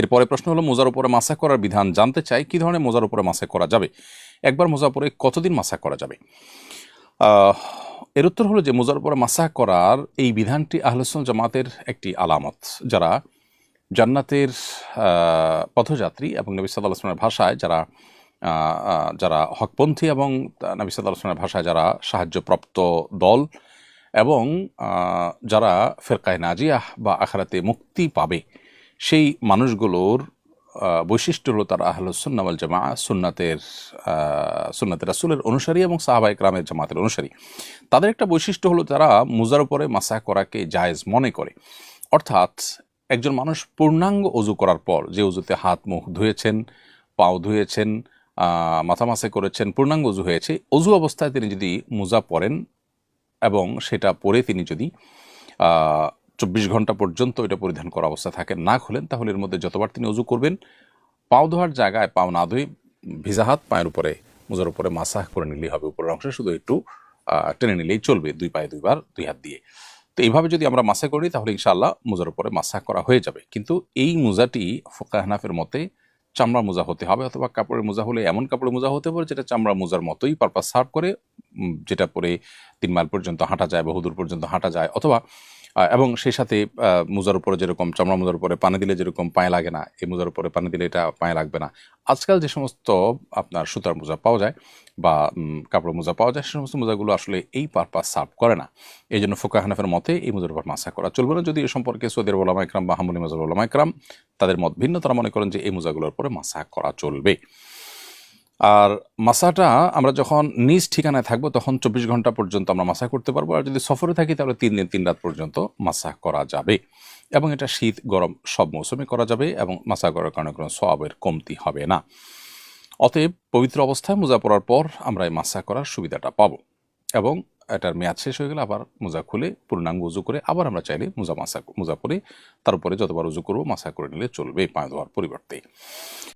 এরপরে প্রশ্ন হলো মোজার উপরে মাসা করার বিধান জানতে চাই, কি ধরনের মোজার উপরে মাসা করা যাবে, একবার মোজা পরে কতদিন মাসা করা যাবে। এর উত্তর হলো যে মোজার উপরে মাসা করার এই বিধানটি আহলে সুন্নাত জামাতের একটি আলামত। যারা জান্নাতের পথযাত্রী এবং নবী সাল্লাল্লাহু আলাইহি ওয়াসাল্লামের ভাষায় যারা হকপন্থী এবং নবী সাল্লাল্লাহু আলাইহি ওয়াসাল্লামের ভাষায় যারা সাহায্যপ্রাপ্ত দল এবং যারা ফিরকায়ে নাজিয়াহ বা আখিরাতে মুক্তি পাবে, সেই মানুষগুলোর বৈশিষ্ট্য হলো তারা আহলুস সুন্নাহ ওয়াল জামাআহ, সুন্নাতে রাসূলের অনুসারী এবং সাহাবায়ে কেরামের জামাতের অনুসারী। তাদের একটা বৈশিষ্ট্য হলো তারা মুজার উপরে মাসা করাকে জায়েজ মনে করে। অর্থাৎ একজন মানুষ পূর্ণাঙ্গ ওযু করার পর, যে ওযুতে হাত মুখ ধুয়েছেন, পাও ধুয়েছেন, মাথা মাসা করেছেন, পূর্ণাঙ্গ ওযু হয়েছে, ওযু অবস্থায় তিনি যদি মুজা পরেন এবং সেটা পরে তিনি যদি 24 ঘন্টা পর্যন্ত এটা পরিধান করা অবস্থা থাকেন, না খুলেন, তাহলে এর মধ্যে যতবার তিনি ওযু করবেন, পাও ধোয়ার জায়গায় পাও না ধুয়ে ভিজা হাত পায়ের উপরে মোজার উপরে মাসাহ করে নিলেই হবে। উপরের অংশে শুধু একটু টেনে নিলেই চলবে, দুই পায়ে দুইবার দুই হাত দিয়ে। তো এইভাবে যদি আমরা মাসা করি তাহলে ইনশাআল্লাহ মোজার উপরে মাসাহ করা হয়ে যাবে। কিন্তু এই মোজাটি ফুকাহে হানাফির মতে চামড়া মোজা হতে হবে, অথবা কাপড়ের মোজা হলে এমন কাপড়ের মোজা হতে পারে যেটা চামড়া মোজার মতোই পারপাস সার্ভ করে, যেটা পরে 3 মাইল পর্যন্ত হাঁটা যায়, বহুদূর পর্যন্ত হাঁটা যায়, অথবা এবং সেই সাথে মোজার উপরে যেরকম চামড়া মোজার উপরে পানি দিলে যেরকম পায়ে লাগে না, এই মোজার উপরে পানি দিলে এটা পায়ে লাগবে না। আজকাল যে সমস্ত আপনার সুতার মোজা পাওয়া যায় বা কাপড়ের মোজা পাওয়া যায়, সে সমস্ত মোজাগুলো আসলে এই পারপাস সার্ভ করে না। এই জন্য ফুকাহে হানাফির মতে এই মোজার উপর মাসা করা চলবে না। যদি এ সম্পর্কে সৌদি আরব উলামা ইকরাম বা হাম্বলী মাযহাবের উলামা ইকরাম তাদের মত ভিন্ন, তারা মনে করেন যে এই মোজাগুলোর উপরে মাসা করা চলবে। আর মাসাটা আমরা যখন নিজ ঠিকানায় থাকবো তখন 24 ঘন্টা পর্যন্ত আমরা মাসা করতে পারবো, আর যদি সফরে থাকি তাহলে 3 দিন 3 রাত পর্যন্ত মাসা করা যাবে। এবং এটা শীত গরম সব মৌসুমে করা যাবে এবং মাসা করার কারণে কোনো সওয়াবের কমতি হবে না। অতএব পবিত্র অবস্থায় মোজা পরার পর আমরা এই মাসা করার সুবিধাটা পাবো, এবং এটার মেয়াদ শেষ হয়ে গেলে আবার মোজা খুলে পূর্ণাঙ্গ উজু করে আবার আমরা চাইলে মোজা পরে তার উপরে যতবার উজু করবো মাসা করে নিলে চলবে, পায়ে ধোয়ার পরিবর্তে।